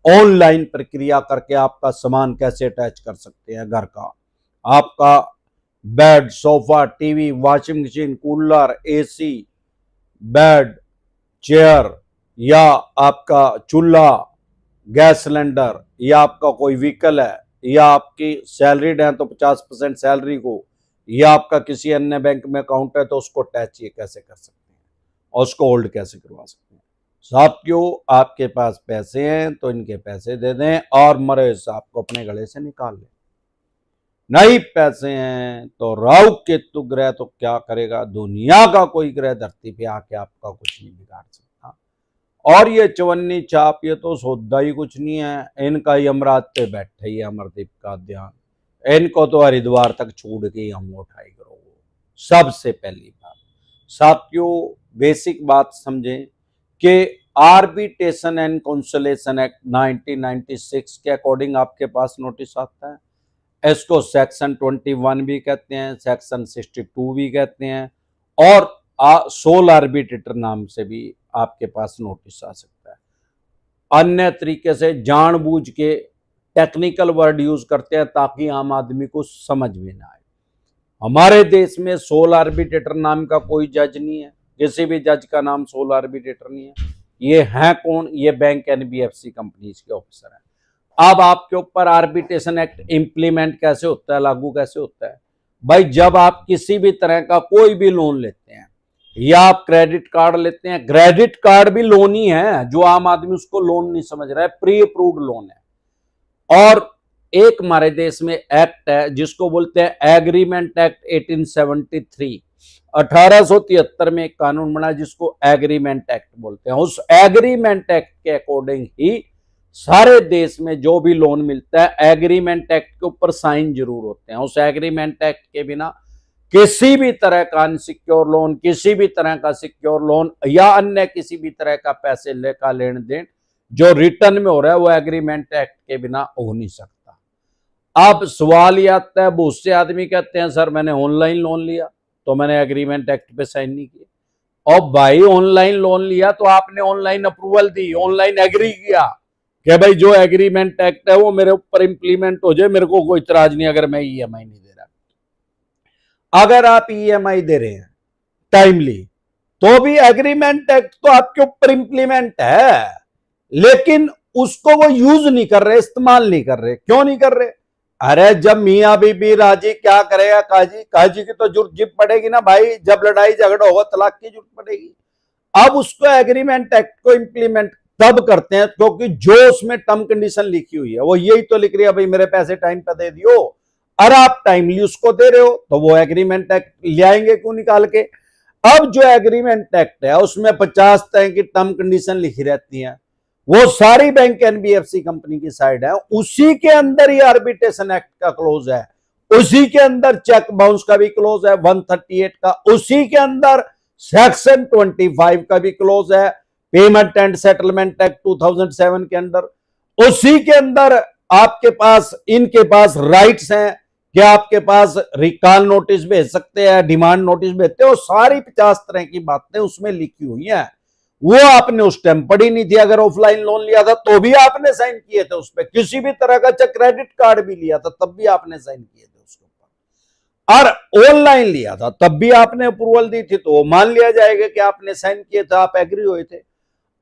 Online प्रक्रिया करके आपका सामान कैसे अटैच कर सकते हैं घर का। आपका bed, sofa, TV, washing machine, cooler, AC, bed, chair, या आपका चूल्हा, गैस सिलेंडर, या आपका कोई व्हीकल है, या आपकी सैलरीड है तो 50% सैलरी को, या आपका किसी अन्य बैंक में अकाउंट है तो उसको अटैच ये कैसे कर सकते हैं और उसको होल्ड कैसे करवा सकते हैं। साथियों, आपके पास पैसे हैं तो इनके पैसे दे दें और मरे हिसाब को अपने गले से निकाल लें। नहीं पैसे हैं तो राहु केतु ग्रह तो क्या करेगा, दुनिया का कोई ग्रह धरती पे आके आपका कुछ नहीं बिगाड़ सकता। और ये चवन्नी चाप, ये तो सौदा ही कुछ नहीं है, इनका यमराज पे बैठे ही अमरदीप का ध्यान, इनको तो हरिद्वार तक छोड़ के हम उठाई करो। सबसे पहली बात साथियों, बेसिक बात समझें कि आर्बिट्रेशन एंड कंसोलेशन एक्ट 1996 के अकॉर्डिंग आपके पास नोटिस आता है। इसको सेक्शन 21 भी कहते हैं, सेक्शन 62 भी कहते हैं, और सोल आर्बिट्रेटर नाम से भी आपके पास नोटिस आ सकता है। अन्य तरीके से जानबूझ के टेक्निकल वर्ड यूज करते हैं ताकि आम आदमी को समझ में ना आए। हमारे देश में सोल आर्बिट्रेटर नाम का कोई जज नहीं है, किसी भी जज का नाम सोल आर्बिट्रेटर नहीं है। ये हैं कौन? ये बैंक एनबीएफसी कंपनीज के ऑफिसर हैं। अब आपके ऊपर आर्बिट्रेशन एक्ट इंप्लीमेंट कैसे होता है, लागू कैसे होता है भाई? जब आप किसी भी तरह का कोई भी लोन लेते हैं या आप क्रेडिट कार्ड लेते हैं, क्रेडिट कार्ड भी लोन ही है, जो आम आदमी उसको लोन नहीं समझ रहा है, प्री अप्रूव्ड लोन है। और एक हमारे देश में एक्ट है जिसको बोलते हैं एग्रीमेंट एक्ट 1873, 1873 में एक कानून बना जिसको एग्रीमेंट एक्ट बोलते हैं। उस एग्रीमेंट एक्ट के अकॉर्डिंग ही सारे देश में जो भी लोन मिलता है एग्रीमेंट एक्ट के ऊपर साइन जरूर होते हैं। उस एग्रीमेंट एक्ट के बिना किसी भी तरह का अनसिक्योर लोन, किसी भी तरह का सिक्योर लोन या अन्य किसी भी तरह का पैसे का लेन देन जो रिटर्न में हो रहा है वो एग्रीमेंट एक्ट के बिना हो नहीं सकता। अब सवाल ये आता है, बहुत से आदमी कहते हैं सर मैंने ऑनलाइन लोन लिया तो मैंने एग्रीमेंट एक्ट पे साइन नहीं किया। और भाई ऑनलाइन लोन लिया तो आपने ऑनलाइन अप्रूवल दी, ऑनलाइन एग्री किया कि भाई जो एग्रीमेंट एक्ट है वो मेरे ऊपर इंप्लीमेंट हो जाए, मेरे को कोई इतराज नहीं अगर मैं ईएमआई नहीं दे रहा। अगर आप ईएमआई दे रहे हैं टाइमली तो भी एग्रीमेंट एक्ट तो आपके ऊपर इंप्लीमेंट है, लेकिन उसको वो यूज नहीं कर रहे, इस्तेमाल नहीं कर रहे। क्यों नहीं कर रहे? अरे जब मियां बीबी राजी क्या करेगा काजी, काजी की तो जरूरत पड़ेगी ना भाई, जब लड़ाई झगड़ा होगा तलाक की जरूरत पड़ेगी। अब उसको एग्रीमेंट एक्ट को इंप्लीमेंट तब करते हैं क्योंकि जो उसमें टर्म कंडीशन लिखी हुई है वो यही तो लिख रही है भाई मेरे पैसे टाइम पे दे दियो, और आप टाइमली उसको दे रहे हो तो वो एग्रीमेंट एक्ट ले आएंगे क्यों निकाल के। अब जो एग्रीमेंट एक्ट है उसमें 50 तरह की टर्म कंडीशन लिखी रहती हैं, वो सारी बैंक एनबीएफसी कंपनी की साइड है, उसी के अंदर ही आर्बिट्रेशन एक्ट का क्लोज है, उसी के अंदर चेक बाउंस का भी क्लोज है 138 का, उसी के अंदर सेक्शन 25 का भी क्लोज है, पेमेंट एंड सेटलमेंट एक्ट 2007 के अंदर, उसी के अंदर आपके पास इनके पास राइट्स हैं कि आपके पास रिकॉल नोटिस भेज सकते हैं, डिमांड नोटिस भेजते हैं, सारी 50 तरह की बातें उसमें लिखी हुई हैं। वो आपने उस टाइम पढ़ी नहीं थी। अगर ऑफलाइन लोन लिया था तो भी आपने साइन किए थे उस पर, किसी भी तरह का चाहे क्रेडिट कार्ड भी लिया था तब भी आपने साइन किए थे उसके ऊपर, और ऑनलाइन लिया था तब भी आपने अप्रूवल दी थी, तो मान लिया जाएगा कि आपने साइन किए थे, आप एग्री हुए थे।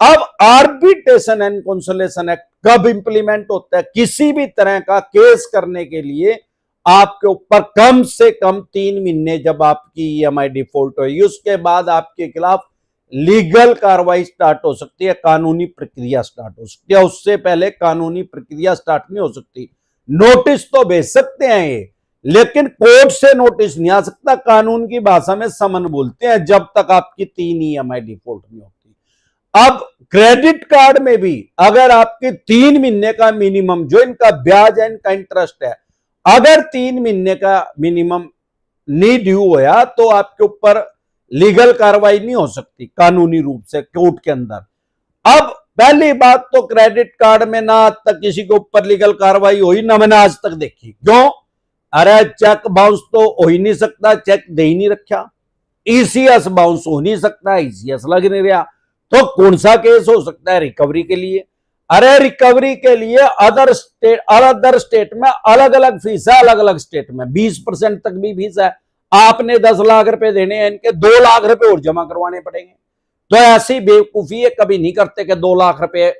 अब आर्बिट्रेशन एंड कंसोलेशन एक्ट कब इंप्लीमेंट होता है? किसी भी तरह का केस करने के लिए आपके ऊपर कम से कम 3 महीने जब आपकी ईएमआई डिफॉल्ट होगी उसके बाद आपके खिलाफ लीगल कार्रवाई स्टार्ट हो सकती है, कानूनी प्रक्रिया स्टार्ट हो सकती है। उससे पहले कानूनी प्रक्रिया स्टार्ट नहीं हो सकती। नोटिस तो भेज सकते हैं ये, लेकिन कोर्ट से नोटिस नहीं आ सकता। कानून की भाषा में समन बोलते हैं जब तक आपकी 3 ईएमआई डिफॉल्ट नहीं होती। अब क्रेडिट कार्ड में भी अगर आपके 3 महीने का मिनिमम जो इनका ब्याज है, इनका इंटरेस्ट है, अगर 3 महीने का मिनिमम नहीं ड्यू होया तो आपके ऊपर लीगल कार्रवाई नहीं हो सकती कानूनी रूप से कोर्ट के अंदर। अब पहली बात तो क्रेडिट कार्ड में ना आज तक किसी के ऊपर लीगल कार्रवाई हुई, ना मैंने आज तक देखी। क्यों? अरे चेक बाउंस तो हो ही नहीं सकता, चेक दे ही नहीं रखा। ईसीएस बाउंस हो नहीं सकता, ईसीएस लग नहीं रहा, तो कौन सा केस हो सकता है रिकवरी के लिए? अरे रिकवरी के लिए अदर स्टेट में अलग अलग फीस है, अलग अलग स्टेट में 20% तक भी फीस है। आपने 10 लाख रुपए देने हैं, इनके 2 लाख रुपए और जमा करवाने पड़ेंगे। तो ऐसी बेवकूफी है, कभी नहीं करते कि 2 लाख रुपए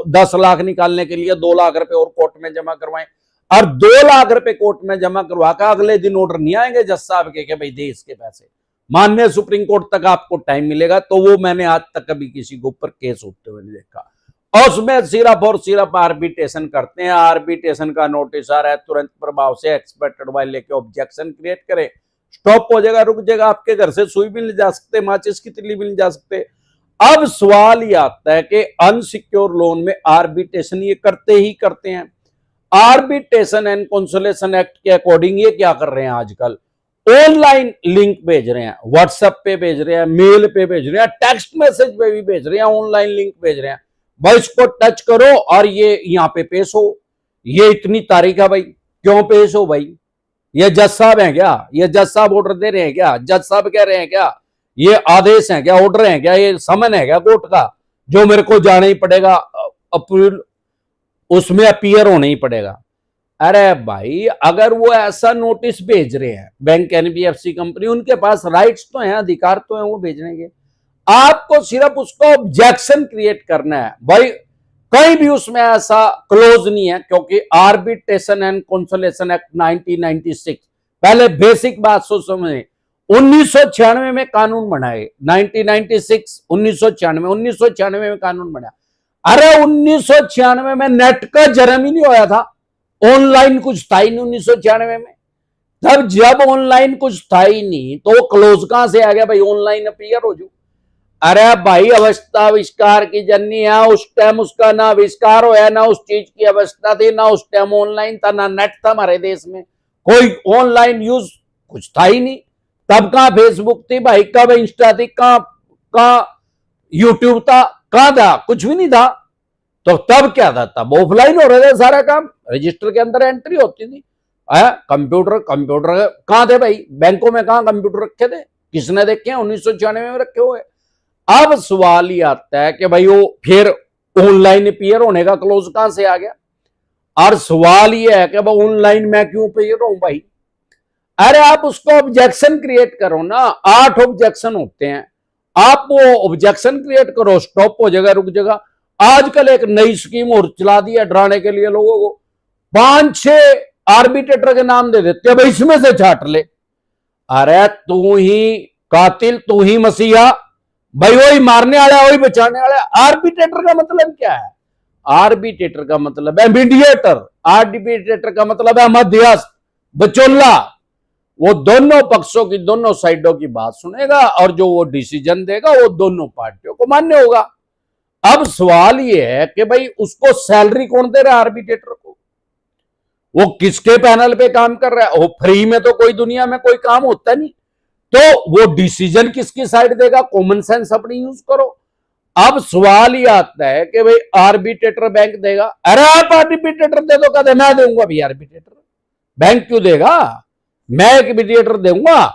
10 लाख निकालने के लिए 2 लाख रुपए और कोर्ट में जमा करवाएं, और 2 लाख रुपए कोर्ट में जमा करवा कर अगले दिन ऑर्डर नहीं आएंगे जज साहब के भाई दे इसके पैसे, माननीय सुप्रीम कोर्ट तक आपको टाइम मिलेगा। तो वो मैंने आज तक कभी किसी के ऊपर केस होते हुए नहीं देखा। और उसमें सिर्फ और सिर्फ आर्बिट्रेशन करते हैं। आर्बिट्रेशन का नोटिस आ रहा है, तुरंत प्रभाव से एक्सपर्ट एडवाइस लेके ऑब्जेक्शन क्रिएट करें, स्टॉप हो जाएगा, रुक जाएगा। आपके घर से सुई भी नहीं जा सकते, माचिस की तिल्ली भी नहीं जा सकते। अब सवाल ये आता है कि अनसिक्योर लोन में आर्बिट्रेशन ये करते ही करते हैं। आर्बिट्रेशन एंड कंसोलेशन एक्ट के अकॉर्डिंग ये क्या कर रहे हैं आजकल, ऑनलाइन लिंक भेज रहे हैं, व्हाट्सएप पे भेज रहे हैं, मेल पे भेज रहे हैं, टेक्स्ट मैसेज पे भी भेज रहे हैं, ऑनलाइन लिंक भेज रहे हैं, भाई इसको टच करो और ये यहां पे पेश हो, ये इतनी तारीख है भाई, क्यों पेश हो भाई, ये जज साहब हैं क्या, ये जज साहब ऑर्डर दे रहे हैं क्या, जज साहब कह रहे हैं क्या, ये आदेश है क्या, ऑर्डर है क्या, ये समन है क्या कोर्ट का जो मेरे को जाना ही पड़ेगा, अप्रूवल उसमें अपीयर होना ही पड़ेगा। अरे भाई अगर वो ऐसा नोटिस भेज रहे हैं बैंक एनबीएफसी कंपनी, उनके पास राइट्स तो हैं, अधिकार तो हैं वो भेजने के, आपको सिर्फ उसको ऑब्जेक्शन क्रिएट करना है। भाई कहीं भी उसमें ऐसा क्लोज नहीं है, क्योंकि आर्बिट्रेशन एंड कंसोलेशन एक्ट 1996, पहले बेसिक बात सोच समझे, 1996 में कानून बनाए, 1996 1996 में कानून बना। अरे 1996 में नेट का जन्म ही नहीं होया था, ऑनलाइन कुछ था ही नहीं 1996 में। तब जब ऑनलाइन कुछ था ही नहीं तो वो क्लोज कहां से आ गया भाई, ऑनलाइन अपीयर हो जो। अरे भाई अवस्था आविष्कार की जननी है, उस टाइम उसका ना आविष्कार होया, ना उस चीज की अवस्था थी, ना उस टाइम ऑनलाइन था, ना नेट था हमारे देश में, कोई ऑनलाइन यूज कुछ था ही नहीं। तब कहां फेसबुक थी भाई, कब इंस्टा थी, कहां यूट्यूब था, कहां था, कुछ भी नहीं था। तो तब क्या था, तब ऑफलाइन हो रहा था सारा काम, रजिस्टर के अंदर एंट्री होती थी। कंप्यूटर कहां थे भाई, बैंकों में कहां कंप्यूटर रखे थे, किसने देखे, 1996 में रखे हुए। अब सवाल ये आता है कि भाई वो फिर ऑनलाइन अपीयर होने का क्लोज कहां से आ गया। और सवाल ये है कि भाई ऑनलाइन मैं क्यों अपीयर हूं भाई। अरे आप उसको ऑब्जेक्शन क्रिएट करो ना, 8 ऑब्जेक्शन होते हैं, आप वो ऑब्जेक्शन क्रिएट करो, स्टॉप हो जाएगा, रुक जाएगा। आजकल एक नई स्कीम और चला दी है डराने के लिए लोगों को, 5-6 आर्बिट्रेटर के नाम दे देते हैं, भाई इसमें से छाट ले। अरे तू ही कातिल, तू ही मसीहा भाई, वही मारने वाला वही बचाने वाला। आर्बिट्रेटर का मतलब क्या है, आर्बिट्रेटर का मतलब है मीडिएटर, आर्बिट्रेटर का मतलब है मध्यस्थ, बचोला। वो दोनों पक्षों की, दोनों साइडों की बात सुनेगा और जो वो डिसीजन देगा वो दोनों पार्टियों को मान्य होगा। अब सवाल ये है कि भाई उसको सैलरी कौन दे रहा है आर्बिट्रेटर को, वो किसके पैनल पे काम कर रहा है, वो फ्री में तो कोई दुनिया में कोई काम होता नहीं, तो वो डिसीजन किसकी साइड देगा, कॉमन सेंस अपनी यूज करो। अब सवाल ये आता है कि भाई आर्बिट्रेटर बैंक देगा, अरे आप आर्बिट्रेटर दे दो, कहते मैं दूंगा भी आर्बिट्रेटर, बैंक क्यों देगा, मैं एक मीडिएटर दूंगा,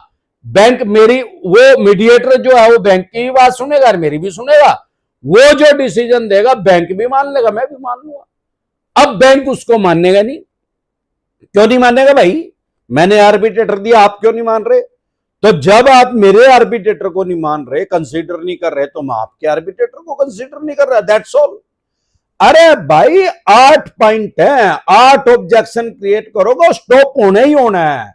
बैंक मेरी, वो मीडिएटर जो है वो बैंक की भी बात सुनेगा और मेरी भी सुनेगा, वो जो डिसीजन देगा बैंक भी मान लेगा, मैं भी मान लूंगा। अब बैंक उसको मानेगा नहीं, क्यों नहीं मानेगा भाई, मैंने आर्बिट्रेटर दिया, आप क्यों नहीं मान रहे। तो जब आप मेरे आर्बिट्रेटर को नहीं मान रहे, कंसीडर नहीं कर रहे, तो मैं आपके आर्बिट्रेटर को कंसीडर नहीं कर रहा, दैट्स ऑल। अरे भाई 8 पॉइंट है, 8 ऑब्जेक्शन क्रिएट करोगे, स्टॉप होना ही होना है।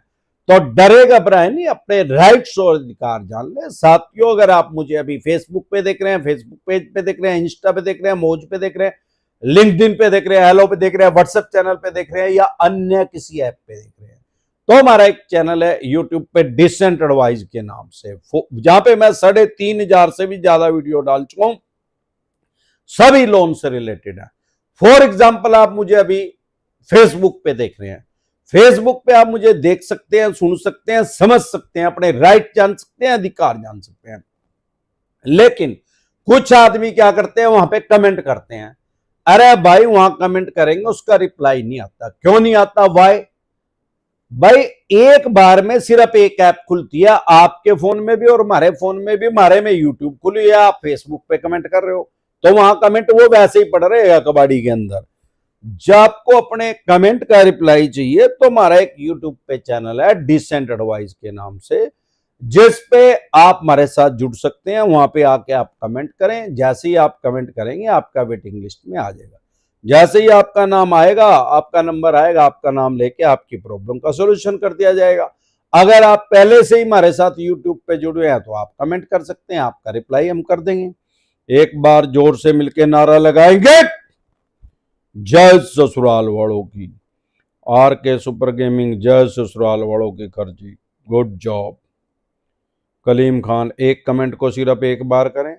तो डरे घबराए नहीं, अपने राइट्स और अधिकार जान ले। साथियों अगर आप मुझे अभी फेसबुक पे देख रहे हैं, फेसबुक पेज पे देख रहे हैं, इंस्टा पे देख रहे हैं, मौज पे देख रहे हैं, लिंक्डइन पे देख रहे हैं, हेलो पे देख रहे हैं, व्हाट्सएप चैनल पे देख रहे हैं, या अन्य किसी ऐप पे देख रहे हैं, तो हमारा एक चैनल है यूट्यूब पे डिसेंट एडवाइस के नाम से, जहां पे मैं 3,500 से भी ज्यादा वीडियो डाल चुका हूं, सभी लोन से रिलेटेड है। फॉर एग्जाम्पल आप मुझे अभी फेसबुक पे देख रहे हैं, फेसबुक पे आप मुझे देख सकते हैं, सुन सकते हैं, समझ सकते हैं, अपने राइट जान सकते हैं, अधिकार जान सकते हैं। लेकिन कुछ आदमी क्या करते हैं, वहां पे कमेंट करते हैं। अरे भाई वहां कमेंट करेंगे, उसका रिप्लाई नहीं आता, क्यों नहीं आता, वाई भाई एक बार में सिर्फ एक ऐप खुलती है, आपके फोन में भी और हमारे फोन में भी, हमारे में यूट्यूब खुली है, आप फेसबुक पे कमेंट कर रहे हो, तो वहां कमेंट वो वैसे ही पड़ रहेगा कबाड़ी के अंदर। जब आपको अपने कमेंट का रिप्लाई चाहिए तो हमारा एक यूट्यूब पे चैनल है डिसेंट एडवाइस के नाम से, जिस पे आप हमारे साथ जुड़ सकते हैं। वहां पे आके आप कमेंट करें, जैसे ही आप कमेंट करेंगे आपका वेटिंग लिस्ट में आ जाएगा। जैसे ही आपका नाम आएगा, आपका नंबर आएगा, आपका नाम लेके आपकी प्रॉब्लम का सॉल्यूशन कर दिया जाएगा। अगर आप पहले से ही हमारे साथ यूट्यूब पे जुड़े हैं तो आप कमेंट कर सकते हैं, आपका रिप्लाई हम कर देंगे। एक बार जोर से मिलकर नारा लगाएंगे, जय ससुराल वालों की। आर के सुपर गेमिंग, जय ससुराल वालों की खर्ची, गुड जॉब। कलीम खान, एक कमेंट को सिर्फ एक बार करें,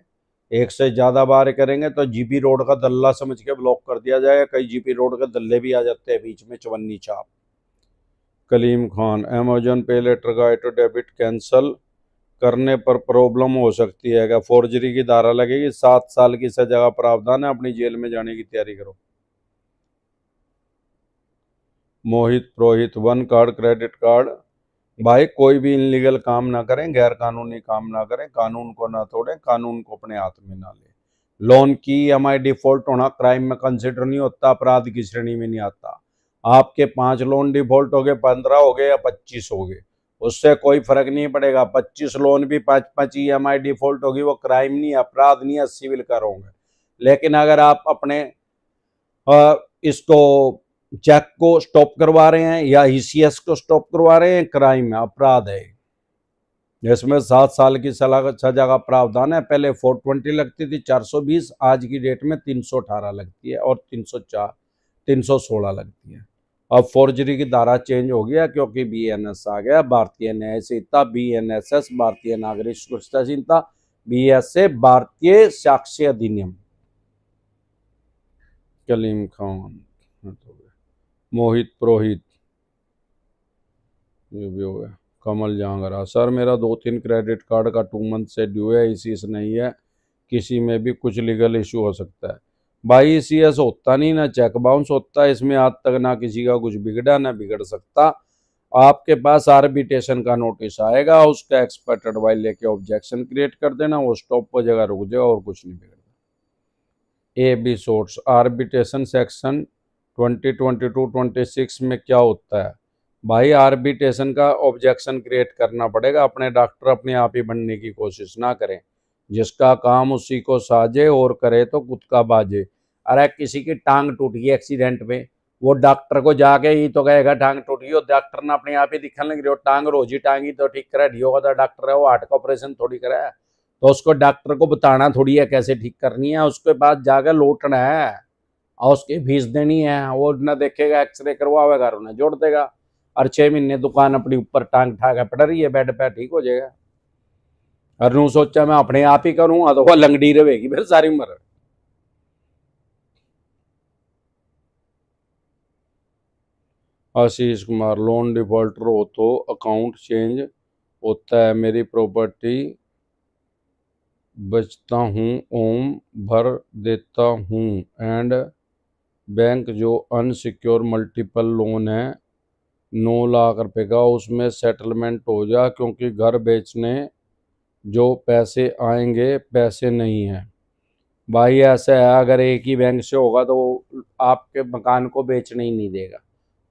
एक से ज्यादा बार करेंगे तो जीपी रोड का दल्ला समझ के ब्लॉक कर दिया जाएगा। कई जीपी रोड के दल्ले भी आ जाते हैं बीच में, चवन्नी छाप। कलीम खान, अमेजोन पे लेटर का ऑटो डेबिट कैंसल करने पर प्रॉब्लम हो सकती है क्या? फोर्जरी की धारा लगेगी, 7 साल की सजा का प्रावधान है, अपनी जेल में जाने की तैयारी करो। मोहित पुरोहित, 1 कार्ड क्रेडिट कार्ड। भाई कोई भी इनलीगल काम ना करें, गैर कानूनी काम ना करें, कानून को ना तोड़ें, कानून को अपने हाथ में ना लें। लोन की ईएमआई डिफॉल्ट होना क्राइम में कंसिडर नहीं होता, अपराध की श्रेणी में नहीं आता। आपके 5 लोन डिफॉल्ट हो गए, 15 हो गए या 25 हो गए, उससे कोई फर्क नहीं पड़ेगा। 25 लोन भी 5-5 ईएमआई डिफॉल्ट होगी, वो क्राइम नहीं, अपराध नहीं है, सिविल कर होंगे। लेकिन अगर आप अपने इसको चेक को स्टॉप करवा रहे हैं या ईसीएस को स्टॉप करवा रहे हैं, क्राइम है, अपराध है। इसमें 7 साल की सजा का प्रावधान है। पहले 420 लगती थी, 420, आज की डेट में 318 लगती है और 316 लगती है। अब फोर्जरी की धारा चेंज हो गया क्योंकि बीएनएस आ गया, भारतीय न्याय संहिता, बीएनएसएस भारतीय नागरिक सुरक्षा संहिता, बीएसए भारतीय साक्ष्य अधिनियम। कलीम खान, मोहित पुरोहित, ये भी हो गया। कमल जांगरा, सर मेरा 2-3 क्रेडिट कार्ड का 2 मंथ से ड्यू है, ईसीएस नहीं है, किसी में भी कुछ लीगल इशू हो सकता है? भाई ईसीएस होता नहीं, ना चेक बाउंस होता है, इसमें आज तक ना किसी का कुछ बिगड़ा ना बिगड़ सकता। आपके पास आर्बिट्रेशन का नोटिस आएगा, उसका एक्सपर्ट एडवाइस लेके ऑब्जेक्शन क्रिएट कर देना, वो स्टॉप हो जाएगा, रुक जाएगा और कुछ नहीं बिगड़ेगा। A be source, arbitration section 2022-26 में क्या होता है? भाई आर्बिट्रेशन का ऑब्जेक्शन क्रिएट करना पड़ेगा, अपने डॉक्टर अपने आप ही बनने की कोशिश ना करें। जिसका काम उसी को साजे और करे तो खुद का बाजे। अरे किसी की टांग टूट गई एक्सीडेंट में, वो डॉक्टर को जाके ही तो कहेगा टांग टूट गई, और डॉक्टर ने अपने आप ही दिखने लग रही, टांग रोजी टांगी तो ठीक करा, ढियो का डॉक्टर है, वो हार्ट का ऑपरेशन थोड़ी करा है, तो उसको डॉक्टर को बताना थोड़ी है कैसे ठीक करनी है, उसके बाद जाकर लौटना है और उसकी फीस देनी है। वो न देखेगा, एक्सरे करवाएगा, उन्हें जोड़ देगा, और 6 महीने दुकान अपनी ऊपर टांग ठा के पड़ रही है बेड पे, ठीक हो जाएगा। और नू सोचा मैं अपने आप ही करूंगा तो वह लंगड़ी रहेगी फिर सारी उम्र। आशीष कुमार, लोन डिफॉल्टर हो तो अकाउंट चेंज होता है, मेरी प्रॉपर्टी बचता हूँ, ओम भर देता हूँ, एंड बैंक जो अनसिक्योर मल्टीपल लोन है 9 लाख रुपए का, उसमें सेटलमेंट हो जा, क्योंकि घर बेचने जो पैसे आएंगे पैसे नहीं है। भाई ऐसा है, अगर एक ही बैंक से होगा तो आपके मकान को बेचने ही नहीं देगा,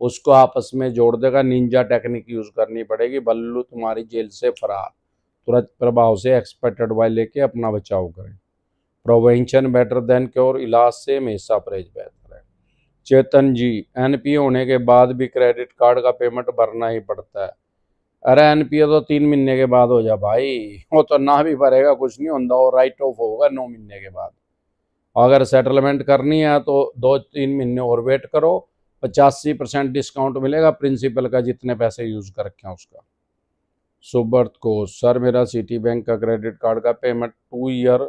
उसको आपस में जोड़ देगा। निंजा टेक्निक यूज करनी पड़ेगी, बल्लू तुम्हारी जेल से फरार। तुरंत प्रभाव से एक्सपर्ट एडवाइस लेके अपना बचाव करें। प्रोवेंशन बेटर देन क्योर, इलाज से हमेशा परहेज बेहतर है। चेतन जी, एनपीए होने के बाद भी क्रेडिट कार्ड का पेमेंट भरना ही पड़ता है? अरे एनपीए तो 3 महीने के बाद हो जा भाई, वो तो ना भी भरेगा कुछ नहीं होता, और राइट ऑफ होगा 9 महीने के बाद। अगर सेटलमेंट करनी है तो 2-3 महीने और वेट करो, 85% डिस्काउंट मिलेगा प्रिंसिपल का, जितने पैसे यूज कर रखे हैं उसका। सुब्रत को, सर मेरा सिटी बैंक का क्रेडिट कार्ड का पेमेंट 2 ईयर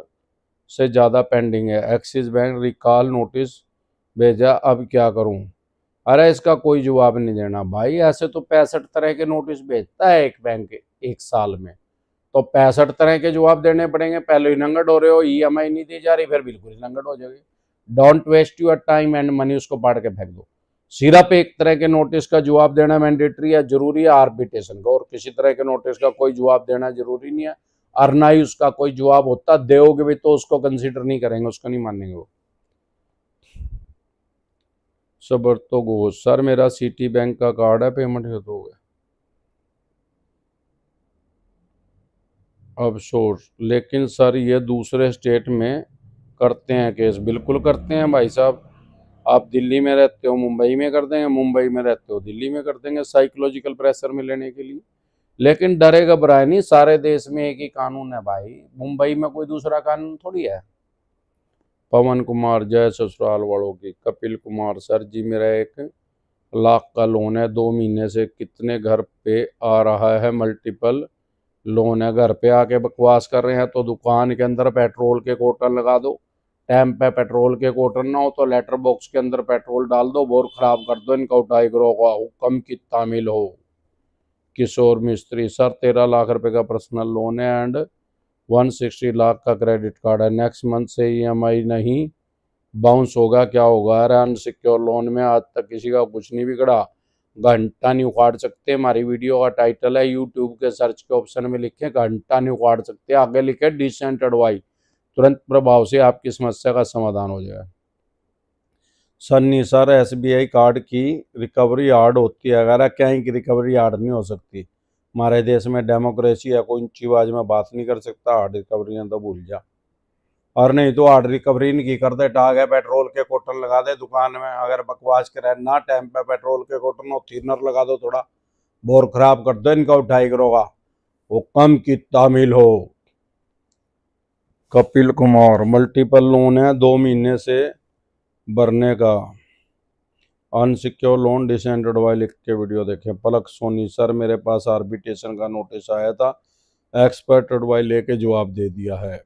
से ज़्यादा पेंडिंग है, एक्सिस बैंक रिकॉल नोटिस भेजा, अब क्या करूं? अरे इसका कोई जवाब नहीं देना भाई, ऐसे तो 65 तरह के नोटिस भेजता है एक बैंक एक साल में, तो 65 तरह के जवाब देने पड़ेंगे। पहले ही नंगट हो रहे हो, ईएमआई नहीं दी जा रही, फिर बिल्कुल ही नंगट हो जाएगी। Don't waste your time and money, उसको पाड़ के फेंक दो। सिर्फ एक तरह के नोटिस का जवाब देना मैंडेटरी है, जरूरी है आर्बिट्रेशन का, और किसी तरह के नोटिस का कोई जवाब देना जरूरी नहीं है। और ना ही उसका कोई जवाब होता, दोगे भी तो उसको कंसीडर नहीं करेंगे, उसको नहीं मानेंगे वो। सबर तो गो सर, मेरा सिटी बैंक का कार्ड है, पेमेंट कर दोगे? अफसोस, लेकिन सर ये दूसरे स्टेट में करते हैं केस। बिल्कुल करते हैं भाई साहब। आप दिल्ली में रहते हो, मुंबई में कर देंगे, मुंबई में रहते हो, दिल्ली में कर देंगे, साइकोलॉजिकल प्रेशर में लेने के लिए। लेकिन डरे घबराए नहीं, सारे देश में एक ही कानून है भाई, मुंबई में कोई दूसरा कानून थोड़ी है। पवन कुमार, जय ससुराल वालों की। कपिल कुमार, सर जी मेरा 1 लाख का लोन है, 2 महीने से कितने घर पे आ रहा है, मल्टीपल लोन है। घर पे आके बकवास कर रहे हैं तो दुकान के अंदर पेट्रोल के कोटन लगा दो। टैंक पे पेट्रोल के कोटन ना हो तो लेटर बॉक्स के अंदर पेट्रोल डाल दो, बोर खराब कर दो, इनका उठाई करो, हुक्म की तामील हो। किशोर मिस्त्री, सर 13 लाख रुपए का पर्सनल लोन है एंड 160 लाख का क्रेडिट कार्ड है, नेक्स्ट मंथ से EMI नहीं बाउंस होगा, क्या होगा? अरे अनसिक्योर लोन में आज तक किसी का कुछ नहीं बिगड़ा, घंटा नहीं उखाड़ सकते। हमारी वीडियो का टाइटल है, यूट्यूब के सर्च के ऑप्शन में लिखे घंटा नहीं उखाड़ सकते, आगे लिखे डिसेंट एडवाइस, तुरंत प्रभाव से आपकी समस्या का समाधान हो जाएगा। सन्नी, सर SBI कार्ड की रिकवरी हार्ड होती है, अगर क्या की रिकवरी हार्ड नहीं हो सकती? हमारे देश में डेमोक्रेसी है, कोई ऊंची आवाज में बात नहीं कर सकता, हार्ड रिकवरी है तो भूल जा। और नहीं तो हार्ड रिकवरी नहीं की कर दे, टाग है पेट्रोल के कोटन लगा दे दुकान में, अगर बकवास करे ना टाइम पे पेट्रोल के कोटन हो, थिनर लगा दो थोड़ा, बोर खराब कर दो, इनका उठाई करोगा, वो कम की तामील हो। कपिल कुमार, मल्टीपल लोन है, 2 महीने से भरने का, अनसिक्योर लोन, डिसेंटेड वाई लिख के वीडियो देखें। पलक सोनी, सर मेरे पास आर्बिट्रेशन का नोटिस आया था, एक्सपर्ट एडवाइस लेके जवाब दे दिया है,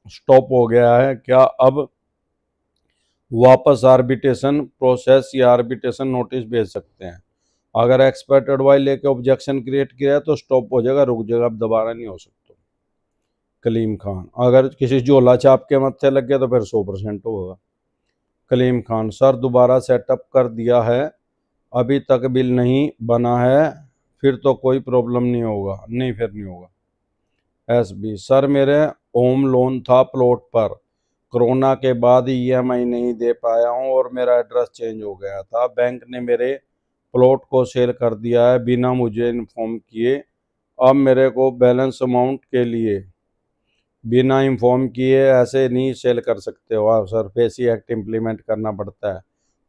स्टॉप हो गया है, क्या अब वापस आर्बिट्रेशन प्रोसेस या आर्बिट्रेशन नोटिस भेज सकते हैं? अगर एक्सपर्ट एडवाइस लेके ऑब्जेक्शन क्रिएट किया है तो स्टॉप हो जाएगा, रुक जाएगा, अब दोबारा नहीं हो सकता। कलीम खान, अगर किसी झोला छाप के मत्थे लग गया तो फिर 100% होगा। कलीम खान, सर दोबारा सेटअप कर दिया है, अभी तक बिल नहीं बना है, फिर तो कोई प्रॉब्लम नहीं होगा? नहीं, फिर नहीं होगा। SB, सर मेरे होम लोन था प्लॉट पर, कोरोना के बाद EMI नहीं दे पाया हूँ और मेरा एड्रेस चेंज हो गया था, बैंक ने मेरे प्लॉट को सेल कर दिया है बिना मुझे इन्फॉर्म किए, अब मेरे को बैलेंस अमाउंट के लिए बिना इन्फॉर्म किए ऐसे नहीं सेल कर सकते हो आप सर, फेसी एक्ट इम्प्लीमेंट करना पड़ता है,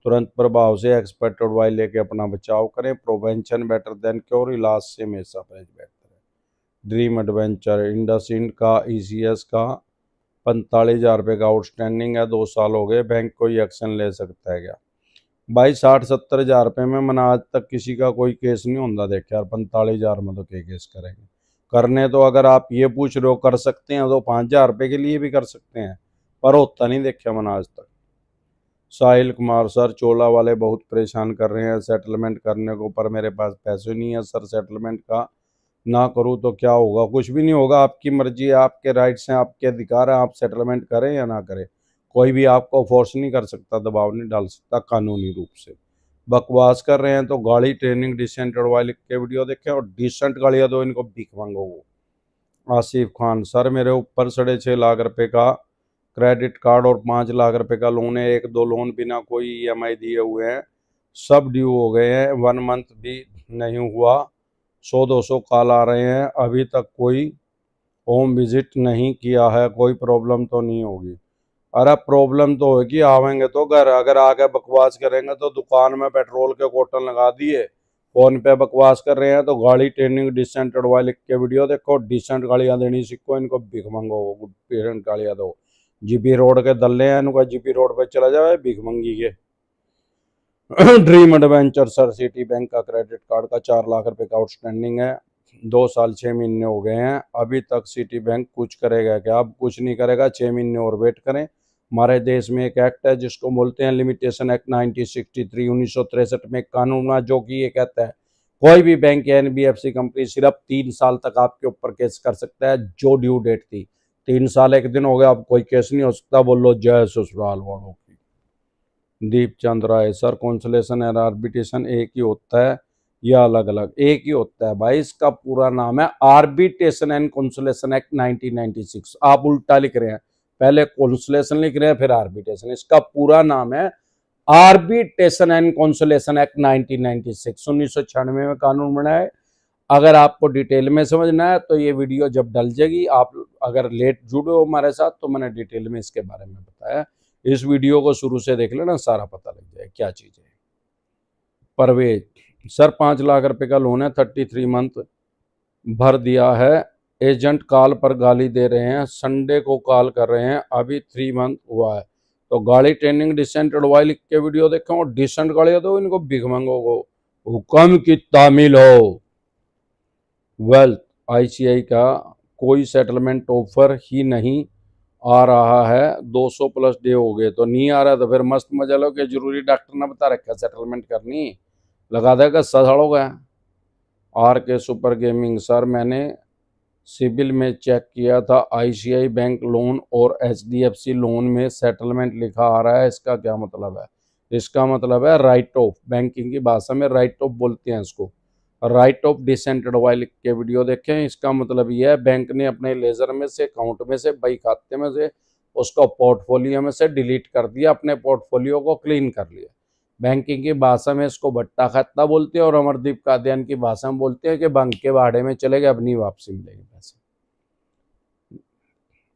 तुरंत प्रभाव से एक्सपर्ट एडवाइस लेके अपना बचाव करें, प्रोवेंशन बेटर देन क्योर, इलाज से हमेशा परहेज बेहतर है। ड्रीम एडवेंचर, इंडसइंड का ECS का 45,000 रुपये का आउटस्टैंडिंग है, 2 साल हो गए, बैंक कोई एक्शन ले सकता है क्या? भाई 60-70 हज़ार रुपये में मैंने आज तक किसी का कोई केस नहीं होता देखा यार, 45,000 में तो क्या केस करेंगे? करने तो अगर आप ये पूछ रहे हो कर सकते हैं तो 5,000 रुपये के लिए भी कर सकते हैं, पर होता नहीं देखा मैंने आज तक। साहिल कुमार, सर चोला वाले बहुत परेशान कर रहे हैं सेटलमेंट करने को, पर मेरे पास पैसे नहीं है सर, सेटलमेंट का ना करूं तो क्या होगा? कुछ भी नहीं होगा, आपकी मर्जी है, आपके राइट्स हैं, आपके अधिकार हैं, आप सेटलमेंट करें या ना करें, कोई भी आपको फोर्स नहीं कर सकता, दबाव नहीं डाल सकता कानूनी रूप से। बकवास कर रहे हैं तो गाड़ी ट्रेनिंग डिसेंट एडवाइस लिख के वीडियो देखें और डिसेंट गाड़ियाँ दो, इनको भीख मांगो। आसिफ खान, सर मेरे ऊपर 6.5 लाख रुपए का क्रेडिट कार्ड और 5 लाख रुपए का लोन है, 1-2 लोन बिना कोई EMI दिए हुए हैं, सब ड्यू हो गए हैं, 1 मंथ भी नहीं हुआ, 100-200 कॉल आ रहे हैं, अभी तक कोई होम विजिट नहीं किया है, कोई प्रॉब्लम तो नहीं होगी? अरे प्रॉब्लम तो होगी, आवेंगे तो घर, अगर आके बकवास करेंगे तो दुकान में पेट्रोल के कोटन लगा दिए, फोन पे बकवास कर रहे हैं तो गाड़ी ट्रेनिंग डिसेंट एडवाइस लिख के वीडियो देखो, डिसेंट गाड़ियाँ देनी सीखो, इनको भीख मांगो, गुड पेरेंट गाड़ियाँ दो। GP रोड के दल्ले हैं, इनका GP रोड पे चला जाए भीख मंगी के। Dream adventure, sir city bank का क्रेडिट कार्ड का 4 लाख रुपए का आउटस्टैंडिंग है, 2 साल 6 महीने हो गए हैं, अभी तक सिटी बैंक कुछ करेगा क्या? अब कुछ नहीं करेगा, 6 महीने और वेट करें। हमारे देश में एक एक्ट है जिसको बोलते हैं लिमिटेशन एक्ट 1963, 1963 में कानून है जो कि ये कहता है कोई भी बैंक या NBFC कंपनी सिर्फ 3 साल तक आपके ऊपर केस कर सकता है, जो ड्यू डेट थी 3 साल 1 दिन हो गया, अब कोई केस नहीं हो सकता। बोलो जय ससुराल वालों की। दीप चंद राय, सर कॉन्सलेशन और आर्बिट्रेशन एक ही होता है या अलग अलग? एक ही होता है भाई। इसका पूरा नाम है आर्बिट्रेशन एंड कंसोलिडेशन एक्ट 1996। आप उल्टा लिख रहे हैं, पहले कंसोलिडेशन लिख रहे हैं फिर आर्बिट्रेशन। इसका पूरा नाम है आर्बिट्रेशन एंड कंसोलिडेशन एक्ट 1996, 1996 में कानून बना है। अगर आपको डिटेल में समझना है तो ये वीडियो जब डल जाएगी, आप अगर लेट जुड़े हो हमारे साथ तो मैंने डिटेल में इसके बारे में बताया। इस वीडियो को शुरू से देख लेना, सारा पता लग जाए क्या चीज़ है। परवेज सर 5 लाख रुपए का लोन है, 33 मंथ भर दिया है, एजेंट कॉल पर गाली दे रहे हैं, संडे को कॉल कर रहे हैं, अभी 3 मंथ हुआ है। तो गाड़ी ट्रेनिंग डिसेंट एडवाइस लिख के वीडियो देखे और डिसेंट गाड़ी दो इनको, भिखमंगों को हुक्म की तामील हो। वेल्थ आईसीआई का कोई सेटलमेंट ऑफर ही नहीं आ रहा है, 200 प्लस डे हो गए तो नहीं आ रहा, तो फिर मस्त मजा लो कि जरूरी डॉक्टर ने बता रखा सेटलमेंट करनी, लगा देगा सड़ो गया। आर के सुपर गेमिंग सर मैंने सिबिल में चेक किया था, आईसीआई बैंक लोन और एचडीएफसी लोन में सेटलमेंट लिखा आ रहा है, इसका क्या मतलब है? इसका मतलब है राइट ऑफ, बैंकिंग की भाषा में राइट ऑफ बोलते हैं इसको। राइट ऑफ डिसेंट एडवाइस लिख के वीडियो देखें। इसका मतलब यह है बैंक ने अपने लेजर में से, अकाउंट में से, बही खाते में से, उसको पोर्टफोलियो में से डिलीट कर दिया, अपने पोर्टफोलियो को क्लीन कर लिया। बैंकिंग की भाषा में इसको भट्टा खाता बोलते हैं और अमरदीप कादियान की भाषा में बोलते हैं कि बैंक के बाड़े में चले गए, अब नहीं वापसी मिलेगी पैसे।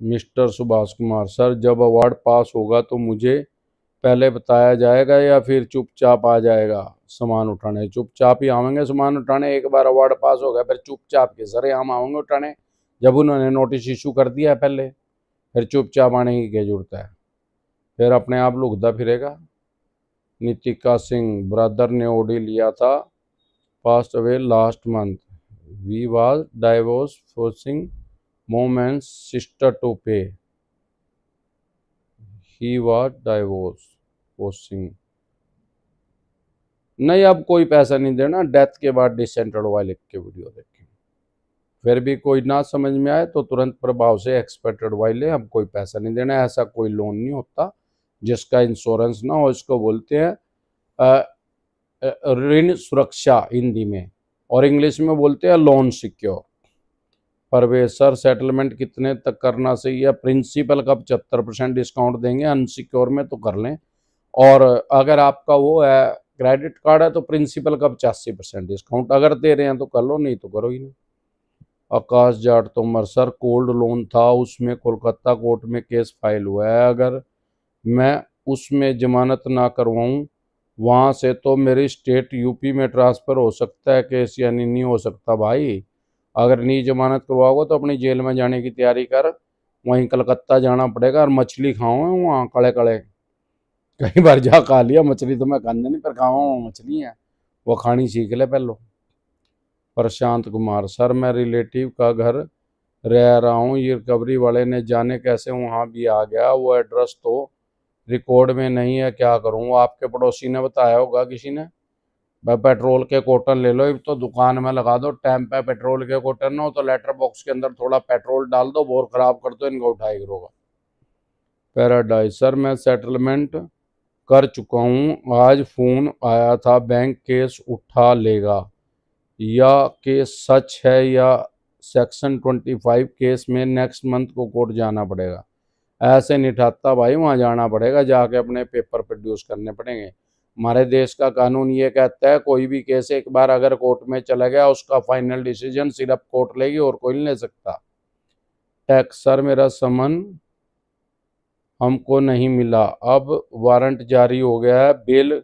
मिस्टर सुभाष कुमार सर जब अवार्ड पास होगा तो मुझे पहले बताया जाएगा या फिर चुपचाप आ जाएगा सामान उठाने? चुपचाप ही आवेंगे सामान उठाने, एक बार अवार्ड पास हो गया फिर चुपचाप के सर हम आएंगे उठाने, जब उन्होंने नोटिस इशू कर दिया है पहले, फिर चुपचाप आने की क्या जरूरत है? फिर अपने आप लुकदा फिरेगा। नितिका सिंह ब्रदर ने ओडी लिया था, passed away last month, we was divorce forcing mom and sister to pay, he was divorce forcing। नहीं अब कोई पैसा नहीं देना, डेथ के बाद डिसेंट एडवाइस लिख के वीडियो देखें। फिर भी कोई ना समझ में आए तो तुरंत प्रभाव से एक्सपर्ट एडवाइस ले, अब कोई पैसा नहीं देना। ऐसा कोई लोन नहीं होता जिसका इंश्योरेंस ना हो, इसको बोलते हैं ऋण सुरक्षा हिंदी में, और इंग्लिश में बोलते हैं loan secure. Parvez sir settlement कितने तक करना सही है? प्रिंसिपल का 75% डिस्काउंट देंगे, अनसिक्योर में तो कर लें, और अगर आपका वो है क्रेडिट कार्ड है तो प्रिंसिपल का 85% डिस्काउंट अगर दे रहे हैं तो कर लो, नहीं तो करो ही नहीं। Akash Jat Tomar sir gold loan था, उसमें कोलकाता कोर्ट में केस फाइल हुआ है, अगर मैं उसमें जमानत ना करवाऊं वहाँ से तो मेरी स्टेट यूपी में ट्रांसफ़र हो सकता है केस, यानी नहीं हो सकता भाई। अगर नहीं जमानत करवाओगे तो अपनी जेल में जाने की तैयारी कर, वहीं कलकत्ता जाना पड़ेगा और मछली खाओ वहाँ कड़े कड़े। कई बार जा खा लिया मछली, तो मैं खाने नहीं पर खाओ मछली है, वो खानी सीख ले पहले। प्रशांत कुमार सर मैं रिलेटिव का घर रह रहा हूँ, ये रिकवरी वाले ने जाने कैसे वहाँ भी आ गया, वो एड्रेस तो रिकॉर्ड में नहीं है, क्या करूँ? आपके पड़ोसी ने बताया होगा किसी ने। भाई पेट्रोल के कोटन ले लो, तो दुकान में लगा दो, टाइम पे पेट्रोल के कोटन हो तो लेटर बॉक्स के अंदर थोड़ा पेट्रोल डाल दो, बोर खराब कर दो, इनको उठाए गिरोगा। पैराडाइज सर मैं सेटलमेंट कर चुका हूँ, आज फोन आया था बैंक केस उठा लेगा, या केस सच है या सेक्शन 25 केस में नेक्स्ट मंथ को कोर्ट जाना पड़ेगा? ऐसे नहीं ठाता भाई, वहाँ जाना पड़ेगा, जाके अपने पेपर प्रोड्यूस करने पड़ेंगे। हमारे देश का कानून ये कहता है कोई भी केस एक बार अगर कोर्ट में चला गया उसका फाइनल डिसीजन सिर्फ कोर्ट लेगी और कोई नहीं ले सकता। टैक्स सर मेरा समन हमको नहीं मिला, अब वारंट जारी हो गया है, बेल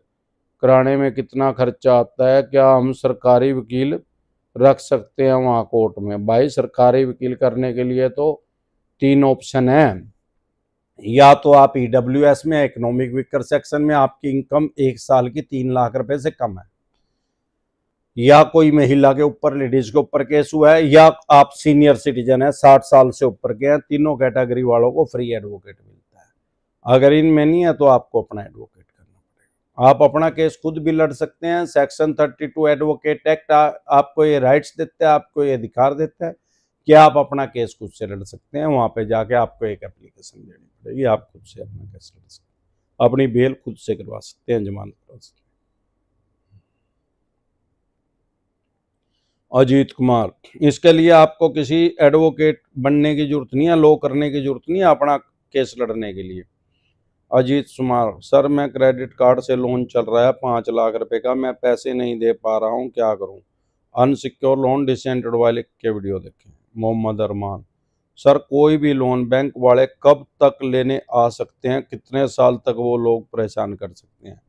कराने में कितना खर्चा आता है, क्या हम सरकारी वकील रख सकते हैं वहाँ कोर्ट में? भाई सरकारी वकील करने के लिए तो 3 ऑप्शन है, या तो आप ईडब्ल्यूएस में इकोनॉमिक वीकर सेक्शन में आपकी इनकम 1 साल की 3 लाख रुपए से कम है, या कोई महिला के ऊपर, लेडीज के ऊपर केस हुआ है, या आप सीनियर सिटीजन है 60 साल से ऊपर के हैं, तीनों कैटेगरी वालों को फ्री एडवोकेट मिलता है। अगर इनमें नहीं है तो आपको अपना एडवोकेट करना पड़ेगा। आप अपना केस खुद भी लड़ सकते हैं, सेक्शन 32 एडवोकेट एक्ट आपको ये राइट्स देता है, आपको ये अधिकार देता है कि आप अपना केस खुद से लड़ सकते हैं। वहां पे जाके आपको एक एप्लीकेशन देनी पड़ेगी, आप खुद से अपना केस लड़ सकते हैं, अपनी बेल खुद से करवा सकते हैं, जमानत करवा सकते हैं। अजीत कुमार, इसके लिए आपको किसी एडवोकेट बनने की जरूरत नहीं है, लॉ करने की जरूरत नहीं है अपना केस लड़ने के लिए। अजीत कुमार, सर मैं क्रेडिट कार्ड से लोन चल रहा है 5 लाख रुपए का, मैं पैसे नहीं दे पा रहा हूँ, क्या करूँ? अनसिक्योर लोन डिसेंटेड वाले के वीडियो देखें। मोहम्मद अरमान, सर कोई भी लोन बैंक वाले कब तक लेने आ सकते हैं, कितने साल तक वो लोग परेशान कर सकते हैं?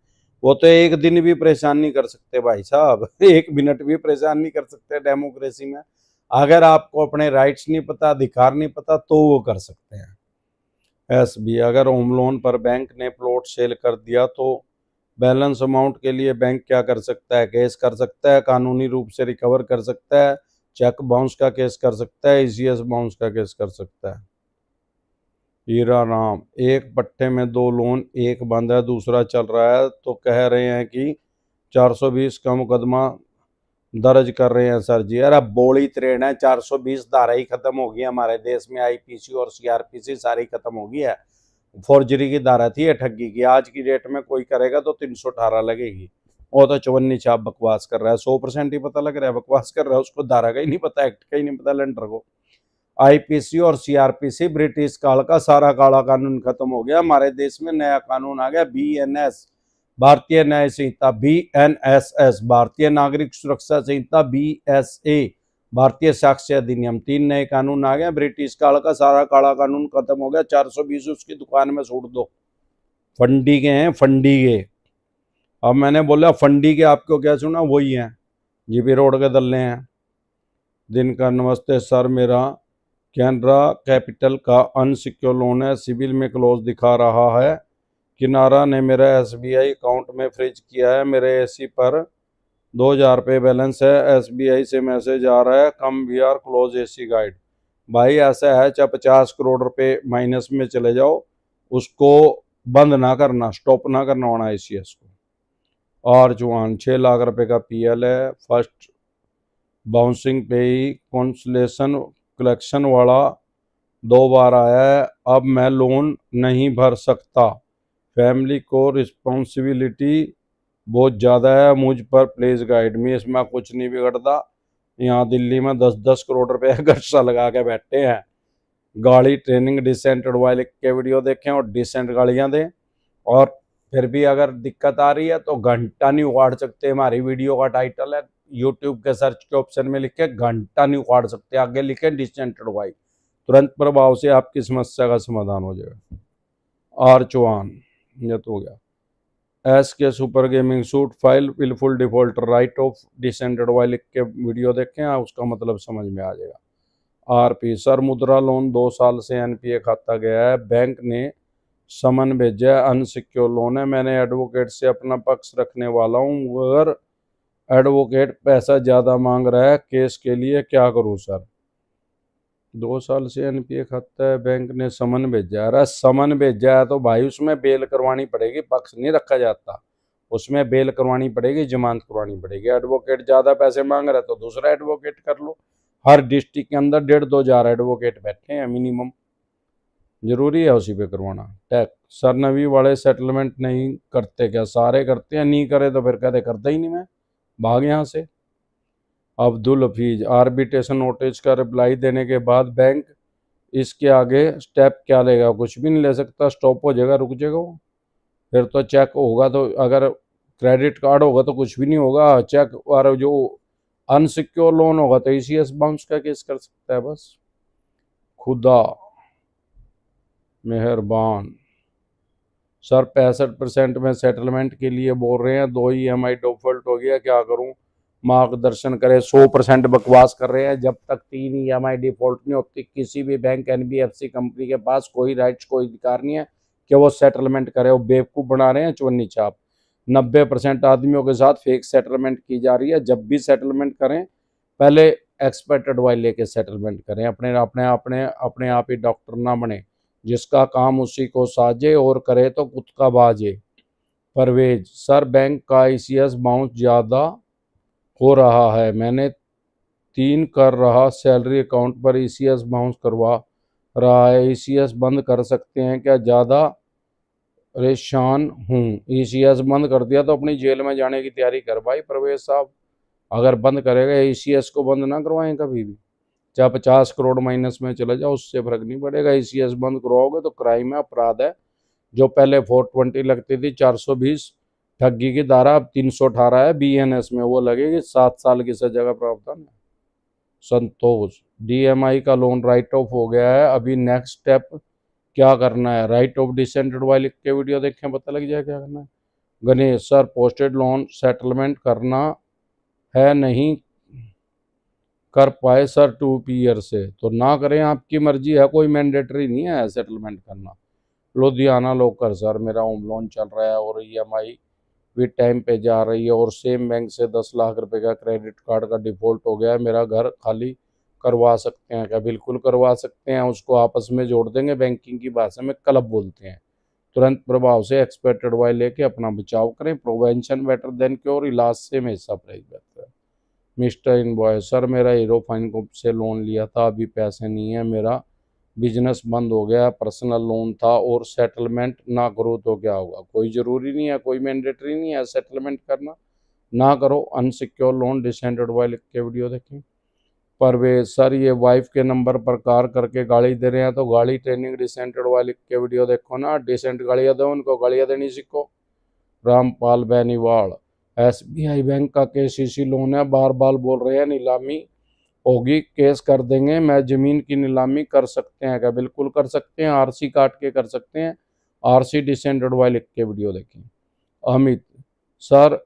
वो तो एक दिन भी परेशान नहीं कर सकते भाई साहब, 1 मिनट भी परेशान नहीं कर सकते डेमोक्रेसी में। अगर आपको अपने राइट्स नहीं पता, अधिकार नहीं पता, तो वो कर सकते हैं। एसबी, अगर होम लोन पर बैंक ने प्लॉट सेल कर दिया तो बैलेंस अमाउंट के लिए बैंक क्या कर सकता है? केस कर सकता है, कानूनी रूप से रिकवर कर सकता है, चेक बाउंस का केस कर सकता है, ईसीएस बाउंस का केस कर सकता है। हीरा राम, एक पट्टे में 2 लोन, एक बंद है दूसरा चल रहा है, तो कह रहे हैं कि 420 का मुकदमा दर्ज कर रहे हैं सर जी। अरे बोली त्रेण है, 420 धारा ही खत्म हो गई हमारे देश में, आईपीसी और सीआरपीसी सारी खत्म हो गई है। फोर्जरी की धारा थी ये, ठगी की। आज की डेट में कोई करेगा तो 318 लगेगी। वो तो चवन्नी छाप बकवास कर रहा है, 100% ही पता लग रहा है बकवास कर रहा है, उसको धारा का ही नहीं पता, एक्ट का ही नहीं पता लेंडर को। आईपीसी और सीआरपीसी ब्रिटिश काल का सारा काला कानून खत्म हो गया, हमारे देश में नया कानून आ गया, बीएनएस भारतीय न्याय संहिता, बीएनएसएस भारतीय नागरिक सुरक्षा संहिता, बीएसए भारतीय साक्ष्य अधिनियम। 3 नए कानून आ गए, ब्रिटिश काल का सारा काला कानून खत्म हो गया। 420 उसकी दुकान में सूट दो, फंडी के हैं, फंडी के। अब मैंने बोला फंडी के, आपको क्या सुना? वही है, जीपी रोड के दल्ले हैं। दिन का नमस्ते सर, मेरा कैनरा कैपिटल का अनसिक्योर लोन है, सिविल में क्लोज दिखा रहा है, किनारा ने मेरा एसबीआई अकाउंट में फ्रीज किया है, मेरे एसी पर 2000 रुपये बैलेंस है, एसबीआई से मैसेज आ रहा है come we are close AC guide. भाई ऐसा है, चाहे 50 करोड़ रुपए माइनस में चले जाओ, उसको बंद ना करना, स्टॉप ना करना होना एसीएस को। और जवान 6 लाख रुपए का पीएल है, फर्स्ट बाउंसिंग पे ही कॉन्सलेशन कलेक्शन वाला 2 बार आया है, अब मैं लोन नहीं भर सकता, फैमिली को रिस्पॉन्सिबिलिटी बहुत ज़्यादा है मुझ पर, प्लीज़ गाइड मी। इसमें कुछ नहीं बिगड़ता, यहाँ दिल्ली में 10-10 करोड़ रुपए खर्चा लगा के बैठे हैं। गाड़ी ट्रेनिंग डिसेंट वाले के वीडियो देखें और डिसेंट गाड़ियाँ दें, और फिर भी अगर दिक्कत आ रही है तो घंटा नहीं उखाड़ सकते। हमारी वीडियो का टाइटल है, यूट्यूब के सर्च के ऑप्शन में लिखे घंटा नहीं उखाड़ सकते, आगे लिखे डिसेंट वाई, तुरंत प्रभाव से आपकी समस्या का समाधान हो जाएगा। आर चौहान, ये तो हो गया। S K super gaming suit file wilful default write off डिसेंटेड वाले के वीडियो देखें, उसका मतलब समझ में आ जाएगा। आरपी, सर मुद्रा लोन 2 साल से एनपीए खाता गया है, बैंक ने समन भेजा है, अनसिक्योर लोन है, मैंने एडवोकेट से अपना पक्ष रखने वाला हूँ, मगर एडवोकेट पैसा ज़्यादा मांग रहा है, केस के लिए क्या करूँ सर? 2 साल से एनपीए खाता है, बैंक ने समन भेजा। अरे समन भेजा है तो भाई उसमें बेल करवानी पड़ेगी, पक्ष नहीं रखा जाता, उसमें बेल करवानी पड़ेगी, जमानत करवानी पड़ेगी। एडवोकेट ज़्यादा पैसे मांग रहा है तो दूसरा एडवोकेट कर लो। हर डिस्ट्रिक्ट के अंदर 1.5-2 हज़ार एडवोकेट बैठे हैं मिनिमम, जरूरी है उसी पे करवाना। टैक, सर नवी वाले सेटलमेंट नहीं करते क्या? सारे करते हैं, नहीं करे तो फिर कहते करता ही नहीं मैं, भाग यहाँ से। अब्दुल हफीज, आर्बिट्रेशन नोटिस का रिप्लाई देने के बाद बैंक इसके आगे स्टेप क्या लेगा? कुछ भी नहीं ले सकता, स्टॉप हो जाएगा, रुक जाएगा वो। फिर तो चेक होगा, तो अगर क्रेडिट कार्ड होगा तो कुछ भी नहीं होगा, चेक और जो अनसिक्योर लोन होगा तो ईसीएस बाउंस का केस कर सकता है बस। खुदा मेहरबान, सर 65% में सेटलमेंट के लिए बोल रहे हैं, 2 EMI डिफॉल्ट हो गया, क्या करूं? मार्गदर्शन करें। 100% बकवास कर रहे हैं, जब तक 3 EMI डिफॉल्ट नहीं होती किसी भी बैंक एनबीएफसी कंपनी के पास कोई राइट्स, कोई अधिकार नहीं है कि वो सेटलमेंट करे। वो बेवकूफ़ बना रहे हैं चवन्नी छाप। 90% आदमियों के साथ फेक सेटलमेंट की जा रही है। जब भी सेटलमेंट करें पहले एक्सपर्ट एडवाइस लेके सेटलमेंट करें, अपने अपने अपने अपने आप ही डॉक्टर ना बने, जिसका काम उसी को साजे और करे तो खुद का बाजे। परवेज, सर बैंक का ईसीएस बाउंस ज़्यादा हो रहा है, मैंने 3 कर रहा, सैलरी अकाउंट पर ईसीएस बाउंस करवा रहा है, ईसीएस बंद कर सकते हैं क्या? ज़्यादा परेशान हूँ। ईसीएस बंद कर दिया तो अपनी जेल में जाने की तैयारी कर भाई परवेज साहब। अगर बंद करेगा, ACS को बंद ना करवाएं कभी भी, चाहे 50 करोड़ माइनस में चला जाओ, उससे फर्क नहीं पड़ेगा। ACS बंद करवाओगे तो क्राइम है, अपराध है। जो पहले 420 लगती थी, 420 ठगी की धारा, अब 318 है BNS में, वो लगेगी 7 साल की सजा का प्रावधान है। संतोष, DMI का लोन राइट ऑफ हो गया है, अभी नेक्स्ट स्टेप क्या करना है? राइट ऑफ डिसेंटेड वाले के वीडियो देखें, पता लग जाए क्या करना है। Ganesh sir, posted loan settlement करना है, नहीं कर पाए सर 2 ईयर से, तो ना करें, आपकी मर्जी है, कोई मैंडेटरी नहीं है सेटलमेंट करना। लुधियाना लोकर सर, मेरा होम लोन चल रहा है और EMI भी टाइम पे जा रही है और सेम बैंक से 10 लाख रुपए का क्रेडिट कार्ड का डिफॉल्ट हो गया है, मेरा घर खाली करवा सकते हैं क्या? बिल्कुल करवा सकते हैं, उसको आपस में जोड़ देंगे, बैंकिंग की भाषा में क्लब बोलते हैं। तुरंत प्रभाव से एक्सपेक्ट एडवाइस लेके अपना बचाव करें, प्रिवेंशन बेटर देन क्योर, इलाज से हमेशा परहेज बेहतर है। मिस्टर इनबॉय सर, मेरा हीरो फाइनेंस से लोन लिया था, अभी पैसे नहीं है, मेरा बिजनेस बंद हो गया, पर्सनल लोन था और सेटलमेंट ना करो तो क्या होगा? कोई ज़रूरी नहीं है, कोई मैंडेटरी नहीं है सेटलमेंट करना, ना करो। अनसिक्योर लोन डिसेंटेड वाले के वीडियो देखें। परवेज सर, ये वाइफ के नंबर पर कार करके गाड़ी दे रहे हैं, तो गाड़ी ट्रेनिंग डिसेंटेड वाले के वीडियो देखो ना, डिसेंट गाड़ियाँ दो उनको, गाड़ियाँ देनी सीखो। रामपाल बेनीवाल, SBI बैंक का KCC लोन है, बार बार बोल रहे हैं नीलामी होगी, केस कर देंगे, मैं ज़मीन की नीलामी कर सकते हैं क्या? बिल्कुल कर सकते हैं, RC काट के कर सकते हैं। RC डिसेंटेड वाले लिख के वीडियो देखें। अमित सर,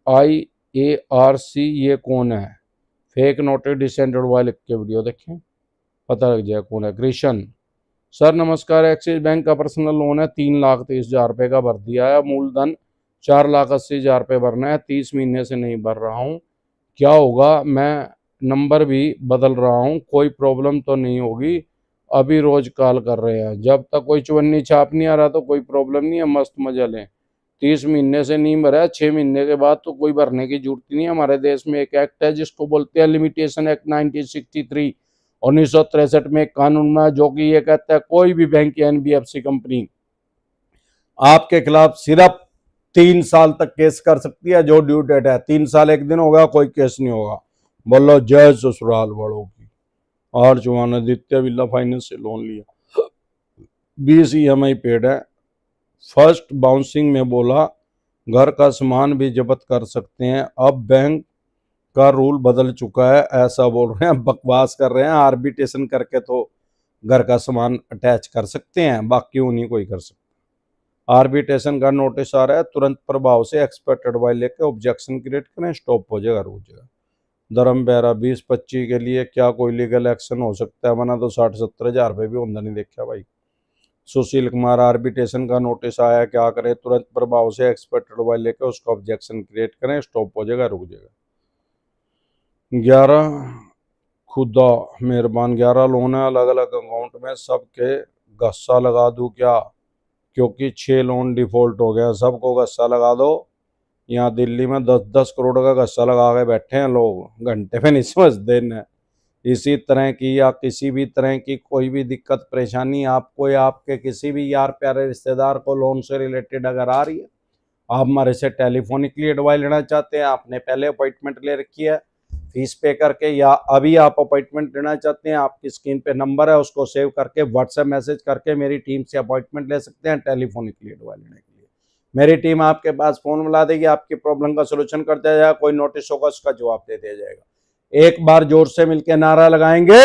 IARC ये कौन है? फेक नोटेड डिसेंटेड वाले लिख के वीडियो देखें, पता लग जाए कौन है। कृष्ण सर नमस्कार, एक्सिस बैंक का पर्सनल लोन है, 3,30,000 रुपये का भर दिया है, मूलधन 4,80,000 रुपये भरना है, 30 महीने से नहीं भर रहा हूँ, क्या होगा? मैं नंबर भी बदल रहा हूँ, कोई प्रॉब्लम तो नहीं होगी? अभी रोज कॉल कर रहे हैं, जब तक कोई चवन्नी छाप नहीं आ रहा तो कोई प्रॉब्लम नहीं है, मस्त मजा लें। 30 महीने से नहीं भरा, 6 महीने के बाद तो कोई भरने की जरूरत नहीं है। हमारे देश में एक एक्ट है जिसको बोलते हैं लिमिटेशन एक्ट 1963, 1963 में एक कानून में, जो कि ये कहता है कोई भी बैंक या NBFC कंपनी आपके खिलाफ सिर्फ 3 साल तक केस कर सकती है, जो ड्यू डेट है 3 साल 1 दिन होगा, कोई केस नहीं होगा। बोलो जय ससुराल वालों की। और चौहान, आदित्य बिरला फाइनेंस से लोन लिया, 20 EMI पेड है, फर्स्ट बाउंसिंग में बोला घर का सामान भी जब्त कर सकते हैं, अब बैंक का रूल बदल चुका है, ऐसा बोल रहे हैं, बकवास कर रहे हैं। आर्बिट्रेशन करके तो घर का सामान अटैच कर सकते हैं, बाकी वो नहीं कोई कर सकता। आर्बिट्रेशन का नोटिस आ रहा है, तुरंत प्रभाव से एक्सपर्ट एडवाइस लेके ऑब्जेक्शन क्रिएट करें, स्टॉप हो जाएगा, रुक जाएगा। धर्म बेहरा, 20-25 के लिए क्या कोई लीगल एक्शन हो सकता है? वरना तो 60-70 हज़ार रुपये भी होंदा नहीं देखा भाई। सुशील कुमार, आर्बिट्रेशन का नोटिस आया, क्या करें? तुरंत प्रभाव से एक्सपर्ट एडवाइस लेकर उसका ऑब्जेक्शन क्रिएट करें, स्टॉप हो जाएगा, रुक जाएगा। 11 खुदा मेहरबान, 11 लोन है अलग अलग अकाउंट में, सबके गस्सा लगा दूं क्या? क्योंकि 6 लोन डिफॉल्ट हो गया, सबको गस्सा लगा दो। यहाँ दिल्ली में 10-10 करोड़ का गस्सा लगा के बैठे हैं लोग, घंटे में नहीं समझते हैं। इसी तरह की या किसी भी तरह की कोई भी दिक्कत परेशानी आपको या आपके किसी भी यार प्यारे रिश्तेदार को लोन से रिलेटेड अगर आ रही है, आप हमारे से टेलीफोनिकली एडवाइस लेना चाहते हैं, आपने पहले अपॉइंटमेंट ले रखी है फीस पे करके, या अभी आप अपॉइंटमेंट लेना चाहते हैं, आपकी स्क्रीन पे नंबर है, उसको सेव करके व्हाट्सएप मैसेज करके मेरी टीम से अपॉइंटमेंट ले सकते हैं टेलीफोनिकली एडवाइस लेने के लिए। मेरी टीम आपके पास फोन मिला देगी, आपकी प्रॉब्लम का सोल्यूशन कर दिया जाएगा, कोई नोटिस होगा उसका जवाब दे दिया जाएगा। एक बार जोर से मिलकर नारा लगाएंगे,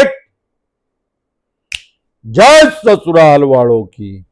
जय ससुराल वालों की।